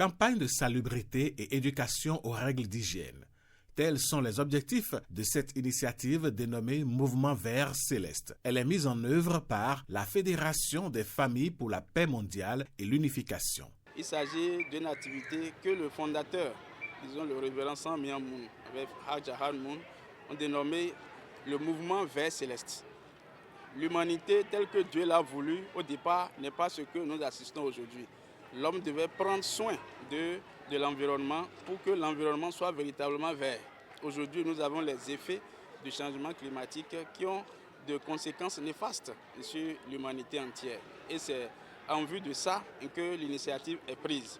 Campagne de salubrité et éducation aux règles d'hygiène. Tels sont les objectifs de cette initiative dénommée Mouvement Vert Céleste. Elle est mise en œuvre par la Fédération des familles pour la paix mondiale et l'unification. Il s'agit d'une activité que le fondateur, disons le révérend Sam Myang Moon, avec Hadja Han Moon, ont dénommé le Mouvement Vert Céleste. L'humanité telle que Dieu l'a voulu au départ n'est pas ce que nous assistons aujourd'hui. L'homme devait prendre soin de l'environnement pour que l'environnement soit véritablement vert. Aujourd'hui, nous avons les effets du changement climatique qui ont de conséquences néfastes sur l'humanité entière. Et c'est en vue de ça que l'initiative est prise.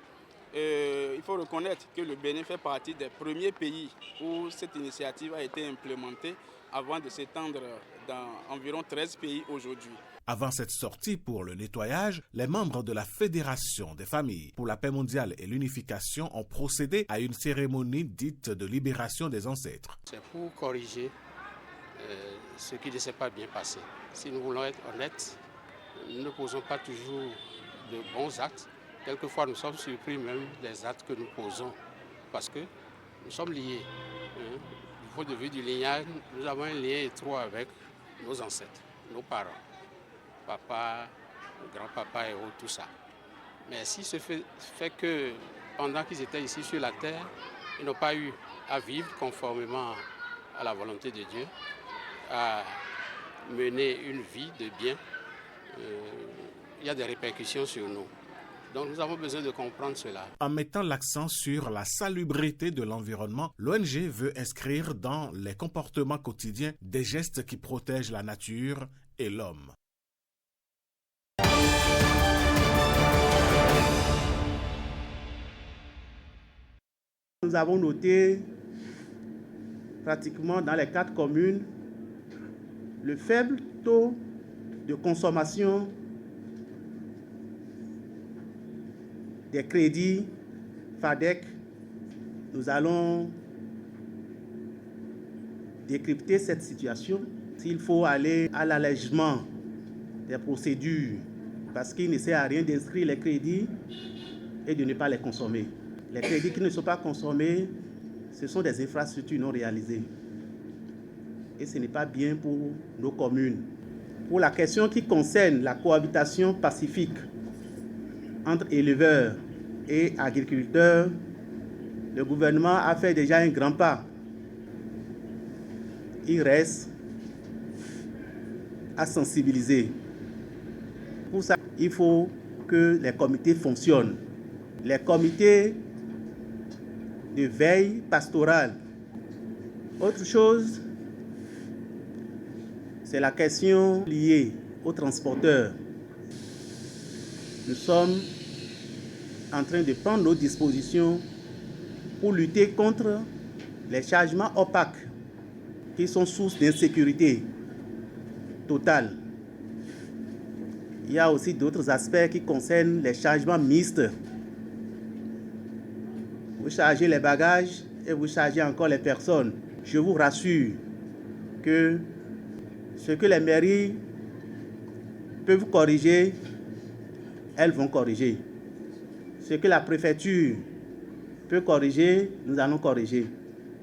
Il faut reconnaître que le Bénin fait partie des premiers pays où cette initiative a été implémentée avant de s'étendre dans environ 13 pays aujourd'hui. Avant cette sortie pour le nettoyage, les membres de la Fédération des familles pour la paix mondiale et l'unification ont procédé à une cérémonie dite de libération des ancêtres. C'est pour corriger ce qui ne s'est pas bien passé. Si nous voulons être honnêtes, nous ne posons pas toujours de bons actes. Quelquefois, nous sommes surpris même des actes que nous posons parce que nous sommes liés. Du point de vue du lignage, nous avons un lien étroit avec nos ancêtres, nos parents. Papa, grand-papa et autres, tout ça. Mais si ce fait que pendant qu'ils étaient ici sur la terre, ils n'ont pas eu à vivre conformément à la volonté de Dieu, à mener une vie de bien, il y a des répercussions sur nous. Donc nous avons besoin de comprendre cela. En mettant l'accent sur la salubrité de l'environnement, l'ONG veut inscrire dans les comportements quotidiens des gestes qui protègent la nature et l'homme. Nous avons noté pratiquement dans les 4 communes le faible taux de consommation des crédits FADEC. Nous allons décrypter cette situation. S'il faut aller à l'allègement des procédures, parce qu'il ne sert à rien d'inscrire les crédits et de ne pas les consommer. Les crédits qui ne sont pas consommés, ce sont des infrastructures non réalisées. Et ce n'est pas bien pour nos communes. Pour la question qui concerne la cohabitation pacifique entre éleveurs et agriculteurs, le gouvernement a fait déjà un grand pas. Il reste à sensibiliser. Pour ça, il faut que les comités fonctionnent. Les comités de veille pastorale. Autre chose, c'est la question liée aux transporteurs. Nous sommes en train de prendre nos dispositions pour lutter contre les chargements opaques qui sont source d'insécurité totale. Il y a aussi d'autres aspects qui concernent les chargements mixtes. Vous chargez les bagages et vous chargez encore les personnes. Je vous rassure que ce que les mairies peuvent corriger, elles vont corriger. Ce que la préfecture peut corriger, nous allons corriger.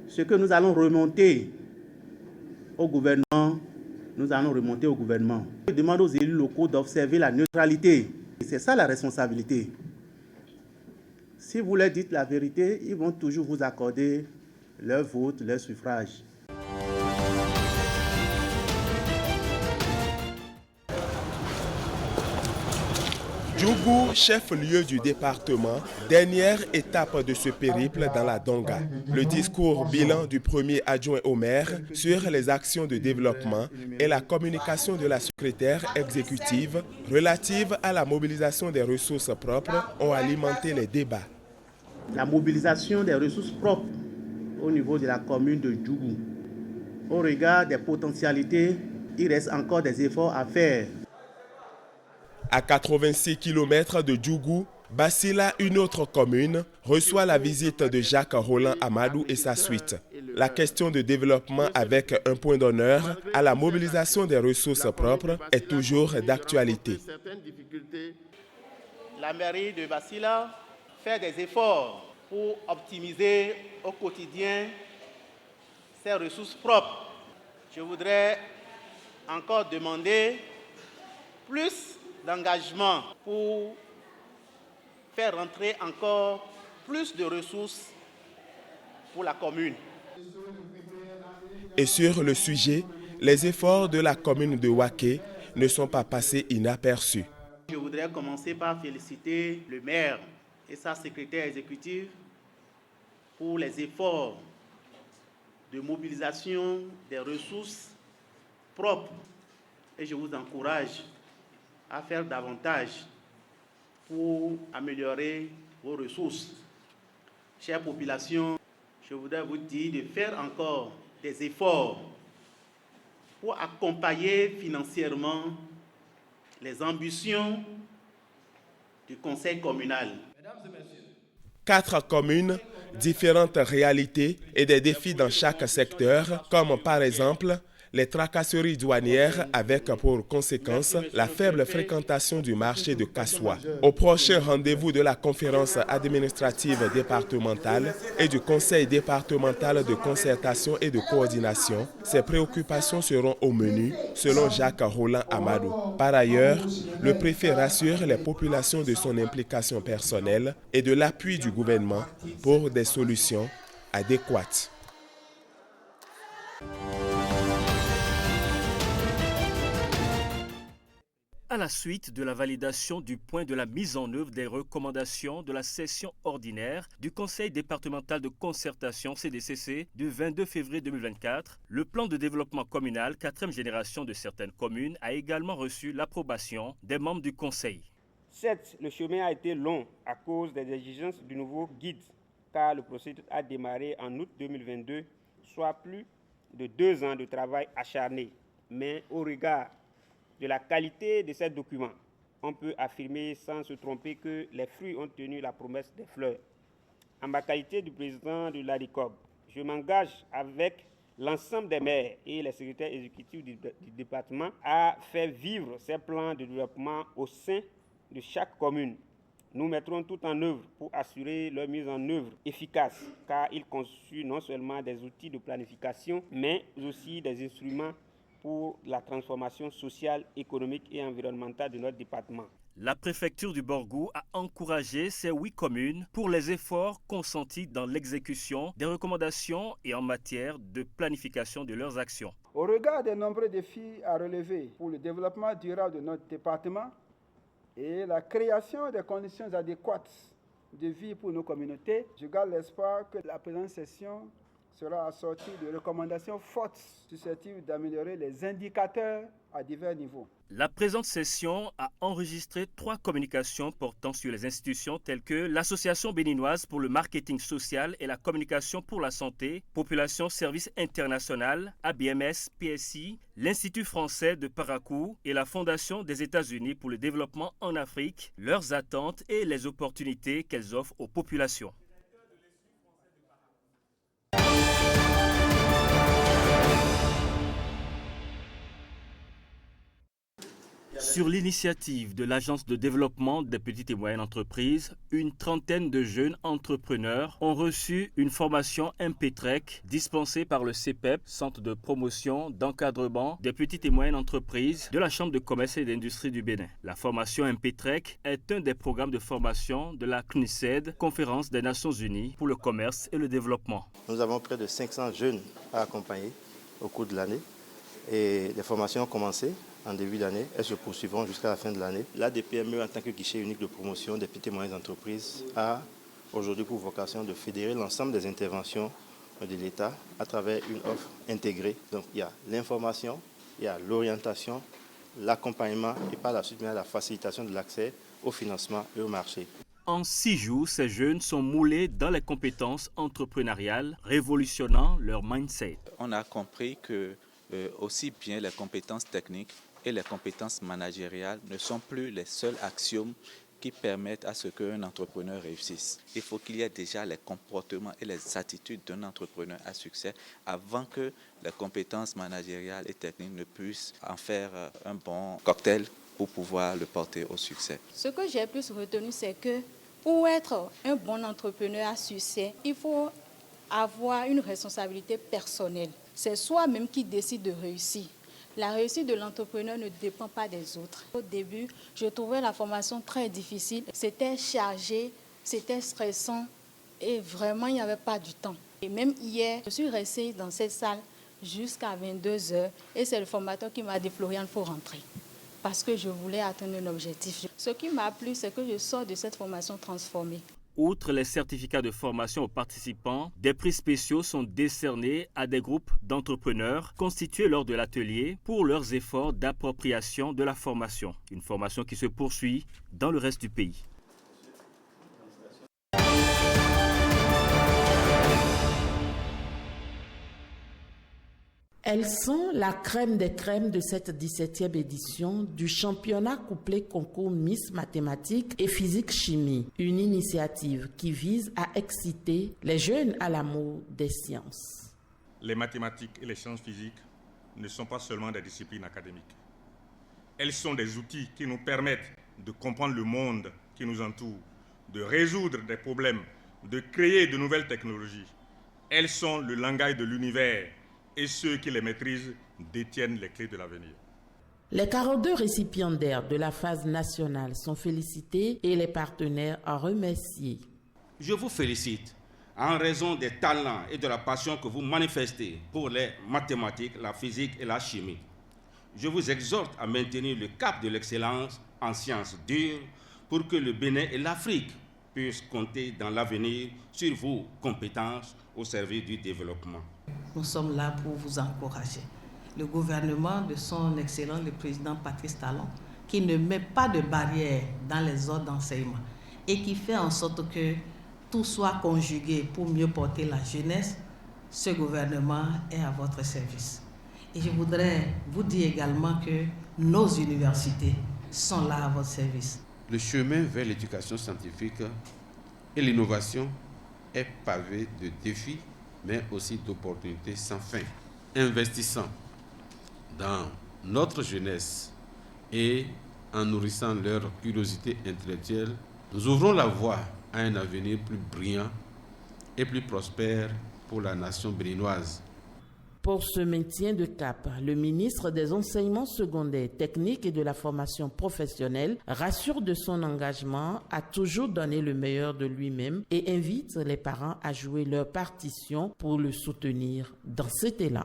Ce que nous allons remonter au gouvernement, nous allons remonter au gouvernement. Je demande aux élus locaux d'observer la neutralité. C'est ça la responsabilité. Si vous leur dites la vérité, ils vont toujours vous accorder leur vote, leur suffrage. Djougou, chef-lieu du département, dernière étape de ce périple dans la Donga. Le discours bilan du premier adjoint au maire sur les actions de développement et la communication de la secrétaire exécutive relative à la mobilisation des ressources propres ont alimenté les débats. La mobilisation des ressources propres au niveau de la commune de Djougou. Au regard des potentialités, il reste encore des efforts à faire. À 86 km de Djougou, Basila, une autre commune, reçoit la visite de Jacques Roland Amadou et sa suite. La question de développement avec un point d'honneur à la mobilisation des ressources propres est toujours d'actualité. La mairie de Basila faire des efforts pour optimiser au quotidien ses ressources propres. Je voudrais encore demander plus d'engagement pour faire rentrer encore plus de ressources pour la commune. Et sur le sujet, les efforts de la commune de Waké ne sont pas passés inaperçus. Je voudrais commencer par féliciter le maire et sa secrétaire exécutive pour les efforts de mobilisation des ressources propres. Et je vous encourage à faire davantage pour améliorer vos ressources. Chère population, je voudrais vous dire de faire encore des efforts pour accompagner financièrement les ambitions du conseil communal. 4 communes, différentes réalités et des défis dans chaque secteur, comme par exemple les tracasseries douanières avec pour conséquence la faible fréquentation du marché de Kassoua. Au prochain rendez-vous de la conférence administrative départementale et du conseil départemental de concertation et de coordination, ces préoccupations seront au menu, selon Jacques Roland Amadou. Par ailleurs, le préfet rassure les populations de son implication personnelle et de l'appui du gouvernement pour des solutions adéquates. À la suite de la validation du point de la mise en œuvre des recommandations de la session ordinaire du Conseil départemental de concertation CDCC du 22 février 2024, le plan de développement communal 4e génération de certaines communes a également reçu l'approbation des membres du Conseil. Certes, le chemin a été long à cause des exigences du nouveau guide, car le processus a démarré en août 2022, soit plus de 2 ans de travail acharné. Mais au regard de la qualité de ces documents, on peut affirmer sans se tromper que les fruits ont tenu la promesse des fleurs. En ma qualité de président de l'ADICOB, je m'engage avec l'ensemble des maires et les secrétaires exécutifs du département à faire vivre ces plans de développement au sein de chaque commune. Nous mettrons tout en œuvre pour assurer leur mise en œuvre efficace, car ils constituent non seulement des outils de planification, mais aussi des instruments pour la transformation sociale, économique et environnementale de notre département. La préfecture du Borgou a encouragé ces 8 communes pour les efforts consentis dans l'exécution des recommandations et en matière de planification de leurs actions. Au regard des nombreux défis à relever pour le développement durable de notre département et la création des conditions adéquates de vie pour nos communautés, je garde l'espoir que la présente session sera assortie de recommandations fortes susceptibles d'améliorer les indicateurs à divers niveaux. La présente session a enregistré 3 communications portant sur les institutions telles que l'Association béninoise pour le marketing social et la communication pour la santé, Population Service International, ABMS, PSI, l'Institut français de Parakou et la Fondation des États-Unis pour le développement en Afrique, leurs attentes et les opportunités qu'elles offrent aux populations. Sur l'initiative de l'Agence de développement des petites et moyennes entreprises, une trentaine de jeunes entrepreneurs ont reçu une formation MP-TREC dispensée par le CEPEP, Centre de promotion d'encadrement des petites et moyennes entreprises de la Chambre de commerce et d'industrie du Bénin. La formation MP-TREC est un des programmes de formation de la CNUSED, Conférence des Nations Unies pour le commerce et le développement. Nous avons près de 500 jeunes à accompagner au cours de l'année et les formations ont commencé en début d'année. Elles se poursuivront jusqu'à la fin de l'année. L'ADPME, en tant que guichet unique de promotion des petites et moyennes entreprises, a aujourd'hui pour vocation de fédérer l'ensemble des interventions de l'État à travers une offre intégrée. Donc il y a l'information, il y a l'orientation, l'accompagnement et par la suite la facilitation de l'accès au financement et au marché. En 6 jours, ces jeunes sont moulés dans les compétences entrepreneuriales, révolutionnant leur mindset. On a compris que aussi bien les compétences techniques et les compétences managériales ne sont plus les seuls axiomes qui permettent à ce qu'un entrepreneur réussisse. Il faut qu'il y ait déjà les comportements et les attitudes d'un entrepreneur à succès avant que les compétences managériales et techniques ne puissent en faire un bon cocktail pour pouvoir le porter au succès. Ce que j'ai plus retenu, c'est que Pour être un bon entrepreneur à succès, il faut avoir une responsabilité personnelle. C'est soi-même qui décide de réussir. La réussite de l'entrepreneur ne dépend pas des autres. Au début, je trouvais la formation très difficile. C'était chargé, c'était stressant et vraiment, il n'y avait pas du temps. Et même hier, je suis restée dans cette salle jusqu'à 22h et c'est le formateur qui m'a dit « Floriane, il faut rentrer » parce que je voulais atteindre un objectif. Ce qui m'a plu, c'est que je sors de cette formation transformée. Outre les certificats de formation aux participants, des prix spéciaux sont décernés à des groupes d'entrepreneurs constitués lors de l'atelier pour leurs efforts d'appropriation de la formation. Une formation qui se poursuit dans le reste du pays. Elles sont la crème des crèmes de cette 17e édition du championnat couplé concours Miss Mathématiques et Physique-Chimie, une initiative qui vise à exciter les jeunes à l'amour des sciences. Les mathématiques et les sciences physiques ne sont pas seulement des disciplines académiques. Elles sont des outils qui nous permettent de comprendre le monde qui nous entoure, de résoudre des problèmes, de créer de nouvelles technologies. Elles sont le langage de l'univers. Et ceux qui les maîtrisent détiennent les clés de l'avenir. Les 42 récipiendaires de la phase nationale sont félicités et les partenaires en remerciés. Je vous félicite en raison des talents et de la passion que vous manifestez pour les mathématiques, la physique et la chimie. Je vous exhorte à maintenir le cap de l'excellence en sciences dures pour que le Bénin et l'Afrique puissent compter dans l'avenir sur vos compétences au service du développement. Nous sommes là pour vous encourager. Le gouvernement de son excellent, le président Patrice Talon, qui ne met pas de barrières dans les ordres d'enseignement et qui fait en sorte que tout soit conjugué pour mieux porter la jeunesse, ce gouvernement est à votre service. Et je voudrais vous dire également que nos universités sont là à votre service. Le chemin vers l'éducation scientifique et l'innovation est pavé de défis, mais aussi d'opportunités sans fin. Investissant dans notre jeunesse et en nourrissant leur curiosité intellectuelle, nous ouvrons la voie à un avenir plus brillant et plus prospère pour la nation béninoise. Pour ce maintien de cap, le ministre des Enseignements secondaires, techniques et de la formation professionnelle rassure de son engagement à toujours donner le meilleur de lui-même et invite les parents à jouer leur partition pour le soutenir dans cet élan.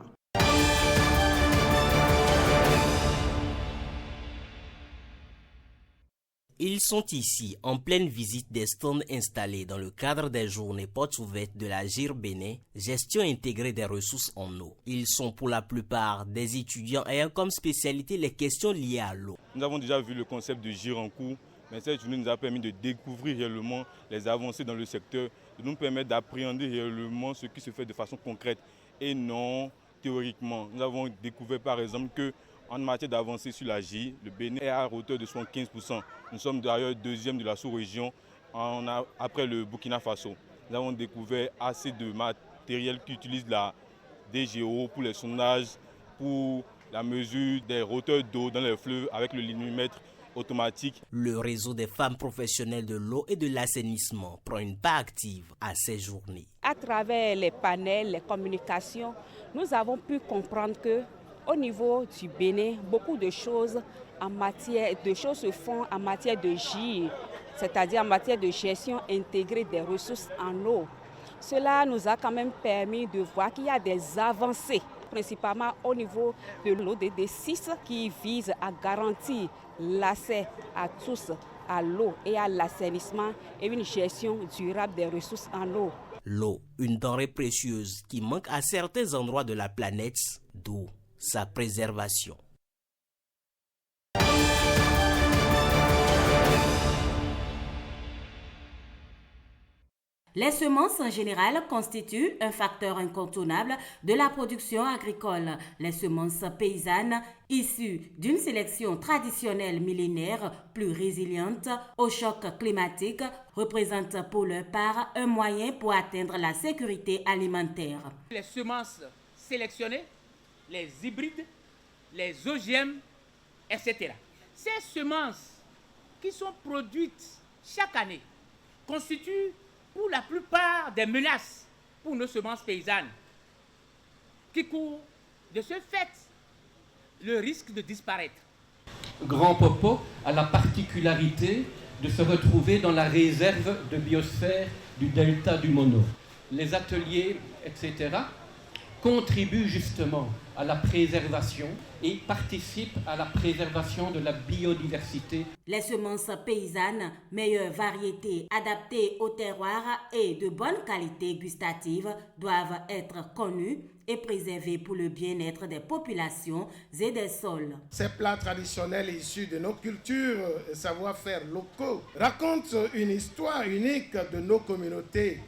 Ils sont ici en pleine visite des stands installés dans le cadre des journées portes ouvertes de la GIR Bénin, gestion intégrée des ressources en eau. Ils sont pour la plupart des étudiants ayant comme spécialité les questions liées à l'eau. Nous avons déjà vu le concept de GIR en cours, mais cette journée nous a permis de découvrir réellement les avancées dans le secteur, de nous permettre d'appréhender réellement ce qui se fait de façon concrète et non théoriquement. Nous avons découvert par exemple que en matière d'avancée sur la GIR, le Bénin est à hauteur de 75%. Nous sommes d'ailleurs deuxième de la sous-région après le Burkina Faso. Nous avons découvert assez de matériel qui utilise la DGO pour les sondages, pour la mesure des hauteurs d'eau dans les fleuves avec le linéomètre automatique. Le réseau des femmes professionnelles de l'eau et de l'assainissement prend une part active à ces journées. À travers les panels, les communications, nous avons pu comprendre que au niveau du Bénin, beaucoup de choses se font en matière de GIR, c'est-à-dire en matière de gestion intégrée des ressources en eau. Cela nous a quand même permis de voir qu'il y a des avancées, principalement au niveau de l'ODD 6, qui vise à garantir l'accès à tous à l'eau et à l'assainissement et une gestion durable des ressources en eau. L'eau, une denrée précieuse qui manque à certains endroits de la planète, d'où sa préservation. Les semences en général constituent un facteur incontournable de la production agricole. Les semences paysannes, issues d'une sélection traditionnelle millénaire plus résiliente au choc climatique, représentent pour leur part un moyen pour atteindre la sécurité alimentaire. Les semences sélectionnées, les hybrides, les OGM, etc. Ces semences qui sont produites chaque année constituent pour la plupart des menaces pour nos semences paysannes, qui courent de ce fait le risque de disparaître. Grand Popo a la particularité de se retrouver dans la réserve de biosphère du delta du Mono. Les ateliers, etc., contribuent justement à la préservation et participent à la préservation de la biodiversité. Les semences paysannes, meilleure variété adaptée au terroir et de bonne qualité gustative doivent être connues et préservées pour le bien-être des populations et des sols. Ces plats traditionnels issus de nos cultures et savoir-faire locaux racontent une histoire unique de nos communautés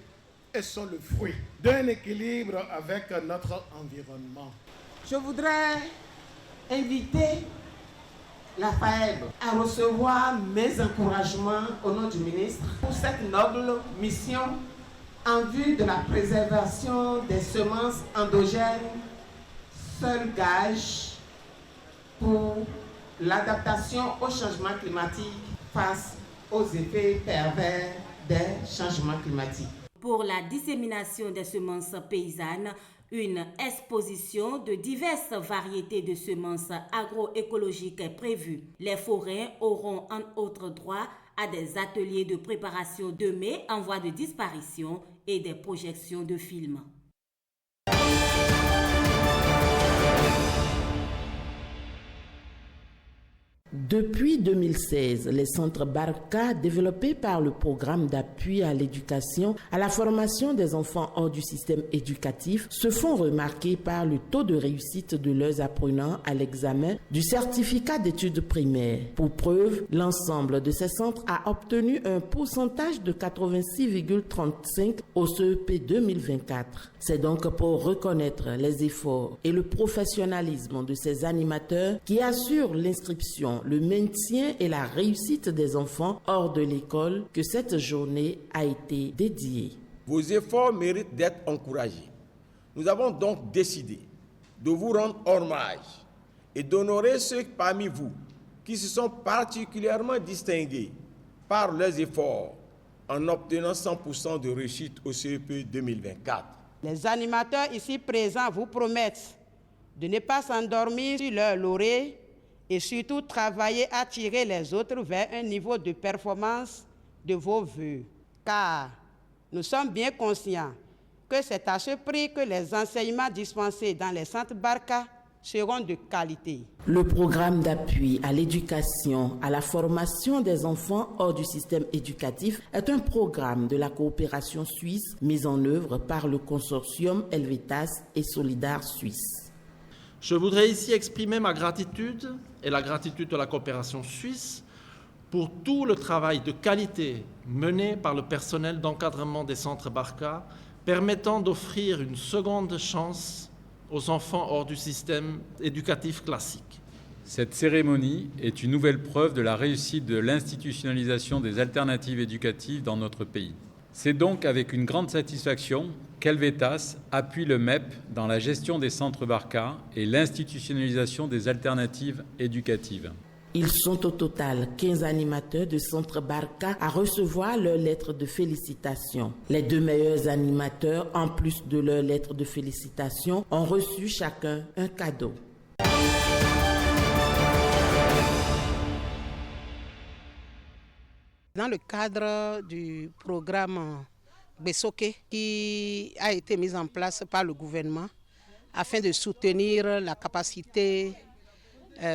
et sont le fruit d'un équilibre avec notre environnement. Je voudrais inviter la FAEB à recevoir mes encouragements au nom du ministre pour cette noble mission en vue de la préservation des semences endogènes, seul gage pour l'adaptation au changement climatique face aux effets pervers des changements climatiques. Pour la dissémination des semences paysannes, une exposition de diverses variétés de semences agroécologiques est prévue. Les forains auront en autre droit à des ateliers de préparation de mets en voie de disparition et des projections de films. Depuis 2016, les centres Barka, développés par le programme d'appui à l'éducation, à la formation des enfants hors du système éducatif, se font remarquer par le taux de réussite de leurs apprenants à l'examen du certificat d'études primaires. Pour preuve, l'ensemble de ces centres a obtenu un pourcentage de 86,35 au CEP 2024. C'est donc pour reconnaître les efforts et le professionnalisme de ces animateurs qui assurent l'inscription, le maintien et la réussite des enfants hors de l'école que cette journée a été dédiée. Vos efforts méritent d'être encouragés. Nous avons donc décidé de vous rendre hommage et d'honorer ceux parmi vous qui se sont particulièrement distingués par leurs efforts en obtenant 100% de réussite au CEP 2024. Les animateurs ici présents vous promettent de ne pas s'endormir sur leur laurée et surtout travailler à tirer les autres vers un niveau de performance de vos vœux. Car nous sommes bien conscients que c'est à ce prix que les enseignements dispensés dans les centres Barka seront de qualité. Le programme d'appui à l'éducation, à la formation des enfants hors du système éducatif est un programme de la coopération suisse mis en œuvre par le consortium Helvetas et Solidar Suisse. Je voudrais ici exprimer ma gratitude et la gratitude de la coopération suisse pour tout le travail de qualité mené par le personnel d'encadrement des centres Barka, permettant d'offrir une seconde chance aux enfants hors du système éducatif classique. Cette cérémonie est une nouvelle preuve de la réussite de l'institutionnalisation des alternatives éducatives dans notre pays. C'est donc avec une grande satisfaction qu'Helvetas appuie le MEP dans la gestion des centres Barka et l'institutionnalisation des alternatives éducatives. Ils sont au total 15 animateurs de centre Barka à recevoir leur lettre de félicitations. Les 2 meilleurs animateurs, en plus de leur lettre de félicitations, ont reçu chacun un cadeau. Dans le cadre du programme Besoké qui a été mis en place par le gouvernement afin de soutenir la capacité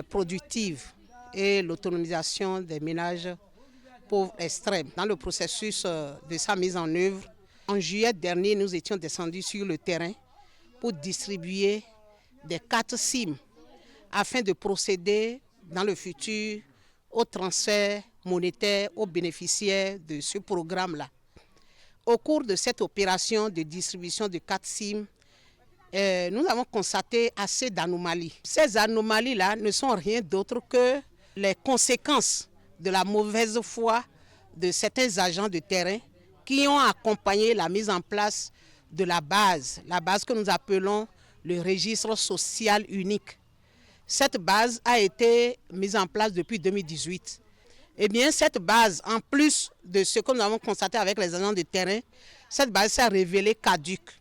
productive et l'autonomisation des ménages pauvres extrêmes. Dans le processus de sa mise en œuvre, en juillet dernier, nous étions descendus sur le terrain pour distribuer des cartes SIM afin de procéder dans le futur au transfert monétaire aux bénéficiaires de ce programme-là. Au cours de cette opération de distribution de cartes SIM, nous avons constaté assez d'anomalies. Ces anomalies-là ne sont rien d'autre que les conséquences de la mauvaise foi de certains agents de terrain qui ont accompagné la mise en place de la base que nous appelons le registre social unique. Cette base a été mise en place depuis 2018. Eh bien, cette base, en plus de ce que nous avons constaté avec les agents de terrain, cette base s'est révélée caduque.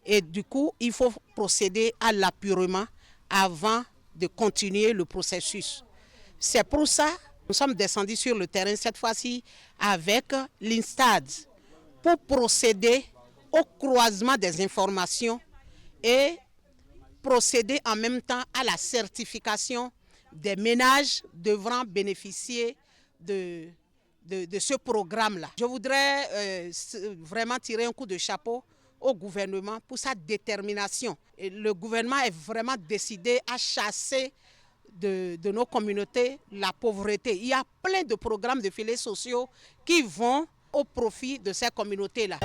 Et du coup, il faut procéder à l'apurement avant de continuer le processus. C'est pour ça que nous sommes descendus sur le terrain cette fois-ci avec l'INSTAD pour procéder au croisement des informations et procéder en même temps à la certification des ménages devront bénéficier de ce programme-là. Je voudrais vraiment tirer un coup de chapeau au gouvernement pour sa détermination. Et le gouvernement est vraiment décidé à chasser de nos communautés la pauvreté. Il y a plein de programmes de filets sociaux qui vont au profit de ces communautés-là.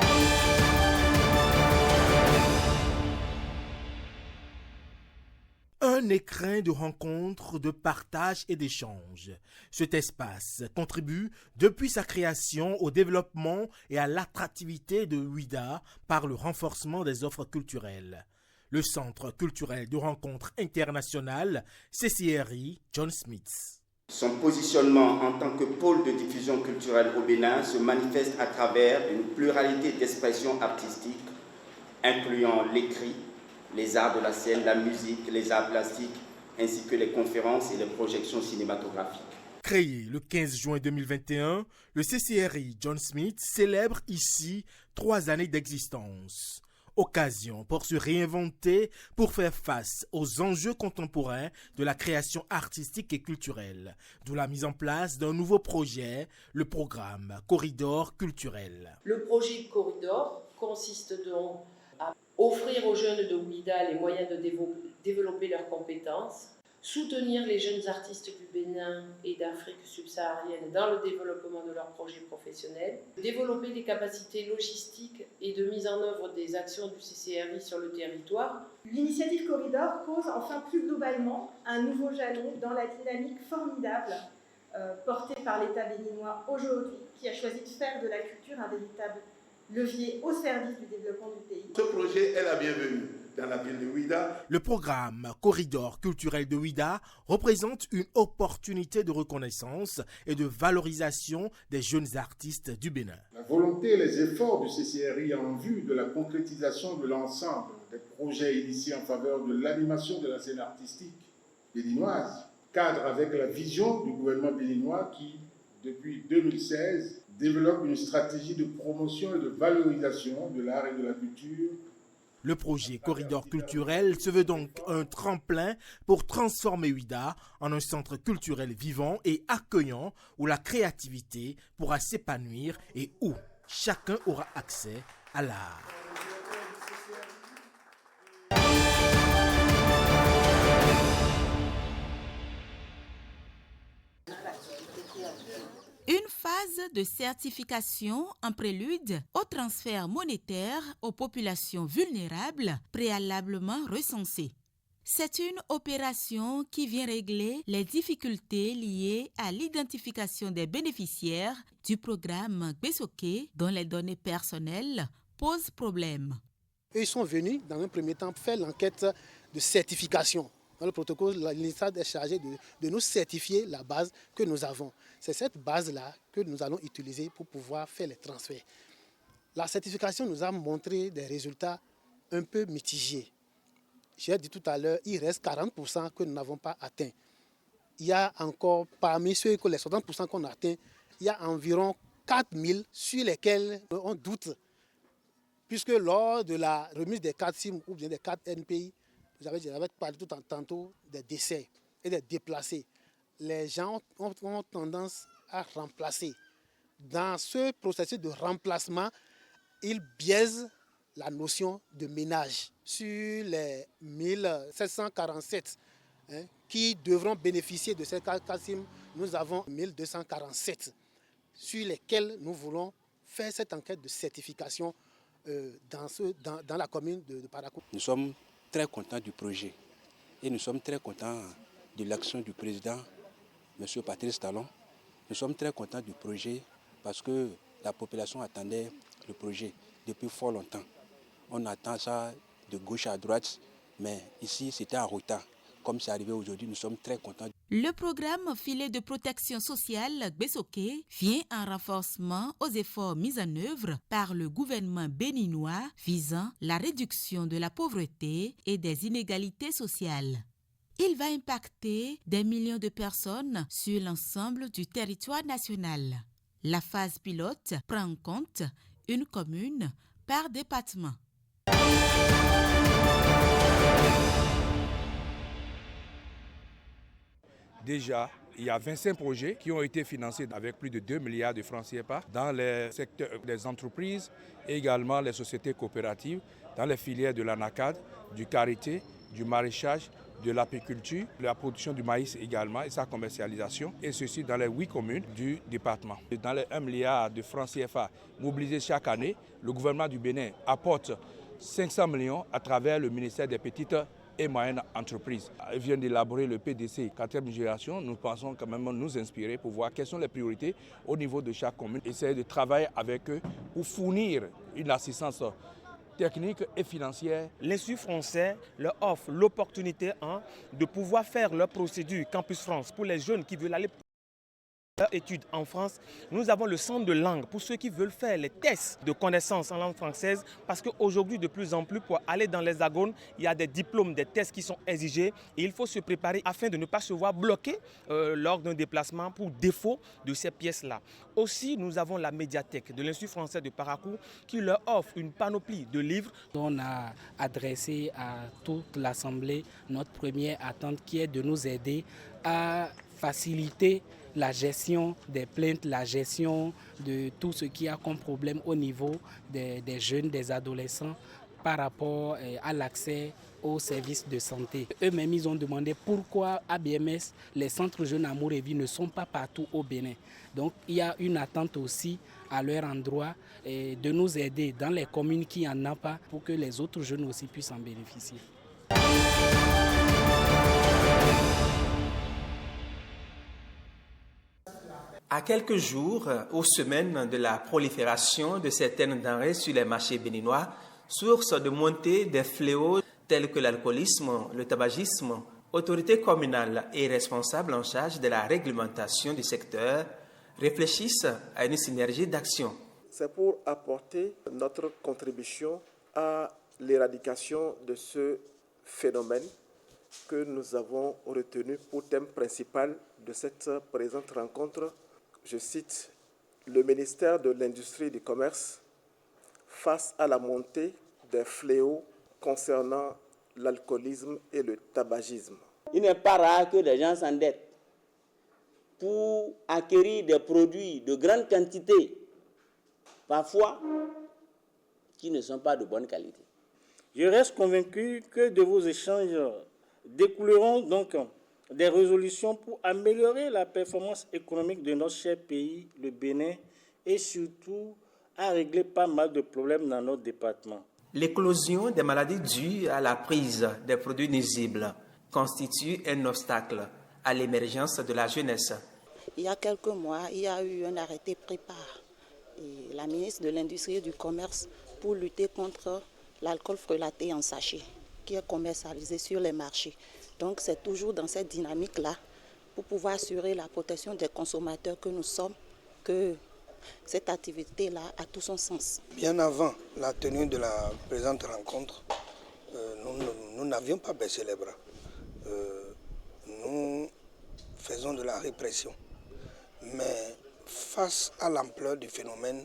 Un écrin de rencontres, de partage et d'échange. Cet espace contribue depuis sa création au développement et à l'attractivité de Ouidah par le renforcement des offres culturelles. Le Centre culturel de rencontres internationales CCRI John Smith. Son positionnement en tant que pôle de diffusion culturelle au Bénin se manifeste à travers une pluralité d'expressions artistiques, incluant l'écrit, les arts de la scène, la musique, les arts plastiques, ainsi que les conférences et les projections cinématographiques. Créé le 15 juin 2021, le CCRI John Smith célèbre ici 3 années d'existence. Occasion pour se réinventer, pour faire face aux enjeux contemporains de la création artistique et culturelle, d'où la mise en place d'un nouveau projet, le programme Corridor culturel. Le projet Corridor consiste donc à offrir aux jeunes de Ouidah les moyens de développer leurs compétences, soutenir les jeunes artistes du Bénin et d'Afrique subsaharienne dans le développement de leurs projets professionnels, développer les capacités logistiques et de mise en œuvre des actions du CCRI sur le territoire. L'initiative Corridor pose enfin plus globalement un nouveau jalon dans la dynamique formidable portée par l'État béninois aujourd'hui, qui a choisi de faire de la culture un véritable levier au service du développement du pays. Ce projet est la bienvenue dans la ville de Ouidah. Le programme Corridor culturel de Ouidah représente une opportunité de reconnaissance et de valorisation des jeunes artistes du Bénin. La volonté et les efforts du CCRI en vue de la concrétisation de l'ensemble des projets initiés en faveur de l'animation de la scène artistique béninoise cadre avec la vision du gouvernement béninois qui, depuis 2016, développe une stratégie de promotion et de valorisation de l'art et de la culture. Le projet Corridor culturel se veut donc un tremplin pour transformer Ouidah en un centre culturel vivant et accueillant où la créativité pourra s'épanouir et où chacun aura accès à l'art. Une phase de certification en prélude au transfert monétaire aux populations vulnérables préalablement recensées. C'est une opération qui vient régler les difficultés liées à l'identification des bénéficiaires du programme Besoké dont les données personnelles posent problème. Ils sont venus dans un premier temps faire l'enquête de certification. Dans le protocole, l'INSTAD est chargé de nous certifier la base que nous avons. C'est cette base-là que nous allons utiliser pour pouvoir faire les transferts. La certification nous a montré des résultats un peu mitigés. J'ai dit tout à l'heure, il reste 40% que nous n'avons pas atteints. Il y a encore, parmi ceux que les 60% qu'on a atteints, il y a environ 4000 sur lesquels on doute. Puisque lors de la remise des 4 SIM ou bien des 4 NPI, j'avais parlé tantôt des décès et des déplacés. Les gens ont tendance à remplacer. Dans ce processus de remplacement, ils biaisent la notion de ménage. Sur les 1747 qui devront bénéficier de ces 4 SIM, nous avons 1247 sur lesquels nous voulons faire cette enquête de certification dans la commune de Parakou. Nous sommes très contents du projet et nous sommes très contents de l'action du président, M. Patrice Talon. Nous sommes très contents du projet parce que la population attendait le projet depuis fort longtemps. On attend ça de gauche à droite, mais ici c'était en retard. Comme c'est arrivé aujourd'hui, nous sommes très contents. Le programme Filet de protection sociale Gbesoké vient en renforcement aux efforts mis en œuvre par le gouvernement béninois visant la réduction de la pauvreté et des inégalités sociales. Il va impacter des millions de personnes sur l'ensemble du territoire national. La phase pilote prend en compte une commune par département. Déjà, il y a 25 projets qui ont été financés avec plus de 2 milliards de francs CFA dans les secteurs des entreprises et également les sociétés coopératives, dans les filières de l'ANACAD, du karité, du maraîchage, de l'apiculture, de la production du maïs également et sa commercialisation, et ceci dans les 8 communes du département. Dans les 1 milliard de francs CFA mobilisés chaque année, le gouvernement du Bénin apporte 500 millions à travers le ministère des Petites et moyennes entreprises. Ils viennent d'élaborer le PDC 4e génération. Nous pensons quand même nous inspirer pour voir quelles sont les priorités au niveau de chaque commune. Essayer de travailler avec eux pour fournir une assistance technique et financière. L'Institut français leur offre l'opportunité de pouvoir faire leur procédure Campus France pour les jeunes qui veulent aller leur études en France. Nous avons le centre de langue pour ceux qui veulent faire les tests de connaissances en langue française, parce qu'aujourd'hui, de plus en plus, pour aller dans l'Hexagone, il y a des diplômes, des tests qui sont exigés et il faut se préparer afin de ne pas se voir bloqué lors d'un déplacement pour défaut de ces pièces-là. Aussi, nous avons la médiathèque de l'Institut français de Parakou qui leur offre une panoplie de livres. On a adressé à toute l'Assemblée notre première attente qui est de nous aider à faciliter la gestion des plaintes, la gestion de tout ce qui a comme problème au niveau des jeunes, des adolescents par rapport à l'accès aux services de santé. Eux-mêmes, ils ont demandé pourquoi à BMS, les centres jeunes Amour et Vie ne sont pas partout au Bénin. Donc il y a une attente aussi à leur endroit de nous aider dans les communes qui n'en ont pas pour que les autres jeunes aussi puissent en bénéficier. À quelques jours ou semaines de la prolifération de certaines denrées sur les marchés béninois, source de montée des fléaux tels que l'alcoolisme, le tabagisme, autorités communales et responsables en charge de la réglementation du secteur réfléchissent à une synergie d'action. C'est pour apporter notre contribution à l'éradication de ce phénomène que nous avons retenu pour thème principal de cette présente rencontre. Je cite le ministère de l'Industrie et du Commerce face à la montée des fléaux concernant l'alcoolisme et le tabagisme. Il n'est pas rare que les gens s'endettent pour acquérir des produits de grande quantité, parfois qui ne sont pas de bonne qualité. Je reste convaincu que de vos échanges découleront donc des résolutions pour améliorer la performance économique de notre cher pays, le Bénin, et surtout à régler pas mal de problèmes dans notre département. L'éclosion des maladies dues à la prise des produits nuisibles constitue un obstacle à l'émergence de la jeunesse. Il y a quelques mois, il y a eu un arrêté pris par la ministre de l'Industrie et du Commerce pour lutter contre l'alcool frelaté en sachet qui est commercialisé sur les marchés. Donc c'est toujours dans cette dynamique-là, pour pouvoir assurer la protection des consommateurs que nous sommes, que cette activité-là a tout son sens. Bien avant la tenue de la présente rencontre, nous n'avions pas baissé les bras. Nous faisons de la répression. Mais face à l'ampleur du phénomène,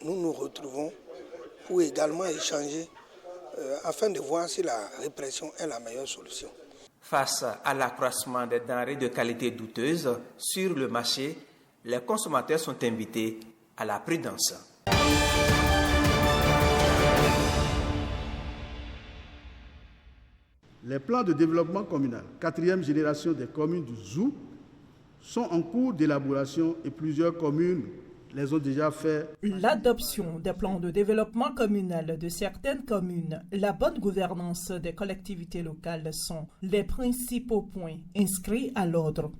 nous nous retrouvons pour également échanger afin de voir si la répression est la meilleure solution. Face à l'accroissement des denrées de qualité douteuse sur le marché, les consommateurs sont invités à la prudence. Les plans de développement communal, 4e génération des communes du ZOU, sont en cours d'élaboration et plusieurs communes les ont déjà fait. L'adoption des plans de développement communal de certaines communes, la bonne gouvernance des collectivités locales sont les principaux points inscrits à l'ordre.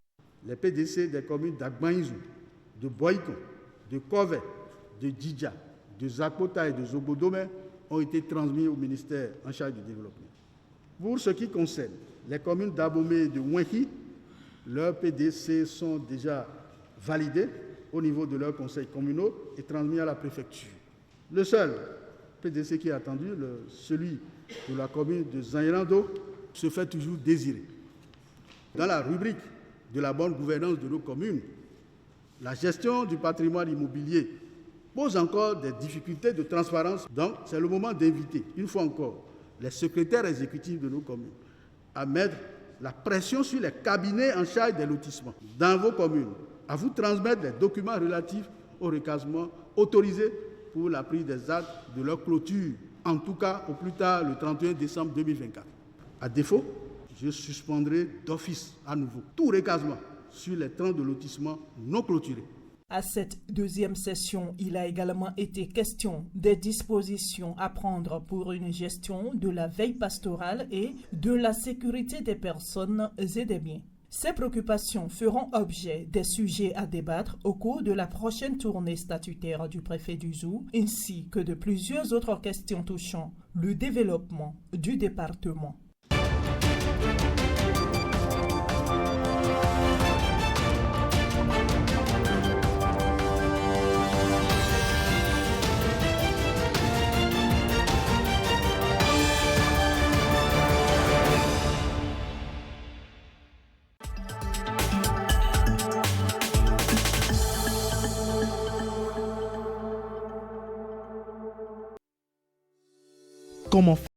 Les PDC des communes d'Agbanizou, de Boïko, de Kové, de Djidja, de Zakota et de Zobodome ont été transmis au ministère en charge du développement. Pour ce qui concerne les communes d'Abomey et de Ouenki, Leurs PDC sont déjà validés au niveau de leurs conseils communaux et transmis à la préfecture. Le seul PDC qui est attendu, celui de la commune de Zanyelando, se fait toujours désirer. Dans la rubrique de la bonne gouvernance de nos communes, la gestion du patrimoine immobilier pose encore des difficultés de transparence. Donc, c'est le moment d'inviter, une fois encore, les secrétaires exécutifs de nos communes à mettre la pression sur les cabinets en charge des lotissements dans vos communes, à vous transmettre les documents relatifs au recasement autorisés pour la prise des actes de leur clôture, en tout cas au plus tard le 31 décembre 2024. À défaut, je suspendrai d'office à nouveau tout recasement sur les 30 de lotissement non clôturés. À cette deuxième session, il a également été question des dispositions à prendre pour une gestion de la veille pastorale et de la sécurité des personnes et des biens. Ces préoccupations feront objet des sujets à débattre au cours de la prochaine tournée statutaire du préfet du Zou, ainsi que de plusieurs autres questions touchant le développement du département. Comment